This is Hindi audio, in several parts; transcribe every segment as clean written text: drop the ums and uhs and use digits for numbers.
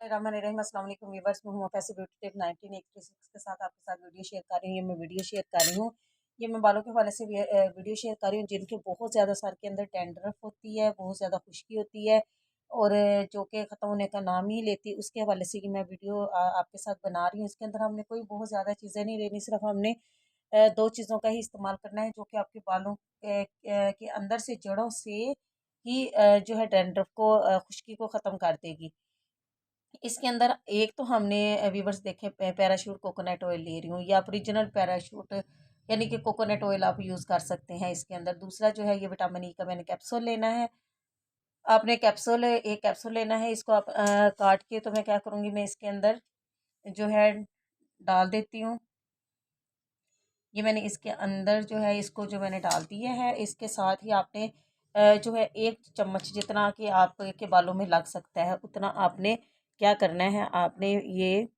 अस्सलाम वालेकुम व्यूअर्स, मैं हूं फैसी ब्यूटी टिप 1986 के साथ आपके साथ वीडियो शेयर कर रही हूँ। मैं वीडियो शेयर कर रही हूँ, ये मैं बालों के हवाले से वीडियो शेयर कर रही हूँ जिनके बहुत ज़्यादा सर के अंदर डैंड्रफ होती है, बहुत ज़्यादा खुश्की होती है और जो कि ख़त्म होने का नाम ही लेती है। उसके हवाले से कि मैं वीडियो आपके साथ बना रही हूँ। इसके अंदर हमने कोई बहुत ज़्यादा चीज़ें नहीं लेनी, सिर्फ हमने दो चीज़ों का ही इस्तेमाल करना है जो कि आपके बालों के अंदर से, जड़ों से ही जो है डैंड्रफ को, खुश्की को ख़त्म कर देगी। इसके अंदर एक तो हमने व्यूवर्स देखे पैराशूट कोकोनट ऑयल ले रही हूँ, या ओरिजिनल पैराशूट यानी कि कोकोनट ऑयल आप यूज़ कर सकते हैं इसके अंदर। दूसरा जो है ये विटामिन ई का मैंने कैप्सूल लेना है। आपने एक कैप्सूल लेना है, इसको आप काट के, तो मैं क्या करूँगी, मैं इसके अंदर जो है डाल देती हूँ। ये मैंने इसके अंदर जो है इसको जो मैंने डाल दिया है। इसके साथ ही आपने जो है 1 चम्मच जितना कि आपके बालों में लग सकता है उतना आपने क्या करना है, आपने ये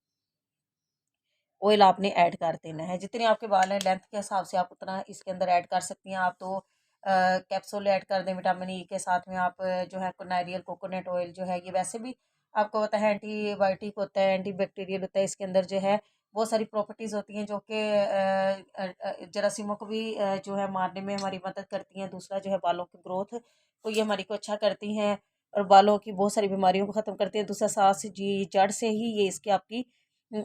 ऑयल आपने ऐड कर देना है। जितने आपके बाल हैं लेंथ के हिसाब से आप उतना इसके अंदर ऐड कर सकती हैं। आप तो कैप्सूल ऐड कर दें विटामिन ई के साथ में। आप जो है नारियल कोकोनट ऑयल जो है ये वैसे भी आपको पता है एंटीबायोटिक होता है, एंटी बैक्टीरियल होता है। इसके अंदर जो है बहुत सारी प्रॉपर्टीज़ होती हैं जो कि जरासीमों को भी जो है मारने में हमारी मदद करती हैं। दूसरा जो है बालों की ग्रोथ को ये हमारी को अच्छा करती हैं और बालों की बहुत सारी बीमारियों को ख़त्म करती हैं। दूसरा सांस जी जड़ से ही ये इसकी आपकी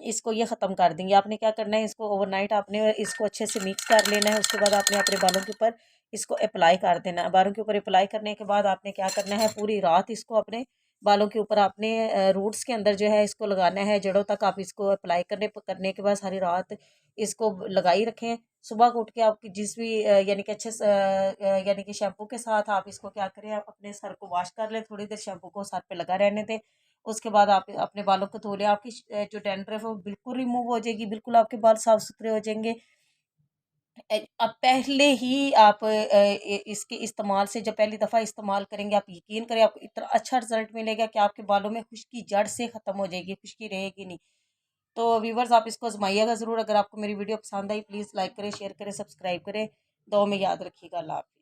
इसको ये ख़त्म कर देंगे। आपने क्या करना है, इसको ओवरनाइट आपने इसको अच्छे से मिक्स कर लेना है। उसके बाद आपने अपने बालों के ऊपर इसको अप्लाई कर देना है। बालों के ऊपर अप्लाई करने के बाद आपने क्या करना है, पूरी रात इसको अपने बालों के ऊपर आपने रूट्स के अंदर जो है इसको लगाना है, जड़ों तक आप इसको अप्लाई करने के बाद सारी रात इसको लगाई रखें। सुबह को उठ के आपकी जिस भी यानी कि अच्छे यानी कि शैम्पू के साथ आप इसको क्या करें, आप अपने सर को वॉश कर लें, थोड़ी देर शैम्पू को सर पे लगा रहने दें। उसके बाद आप अपने बालों को धो लें। आपकी जो डैंड्रफ है वो बिल्कुल रिमूव हो जाएगी, बिल्कुल आपके बाल साफ सुथरे हो जाएंगे। अब पहले ही आप इसके इस्तेमाल से, जब पहली दफ़ा इस्तेमाल करेंगे, आप यकीन करें आपको इतना अच्छा रिजल्ट मिलेगा कि आपके बालों में खुश्की जड़ से ख़त्म हो जाएगी, खुश्की रहेगी नहीं। तो व्यूवर्स आप इसको आजमाइएगा ज़रूर। अगर आपको मेरी वीडियो पसंद आई प्लीज़ लाइक करें, शेयर करें, सब्सक्राइब करें। दुआ में याद रखिएगा। अल्लाह हाफ़िज़।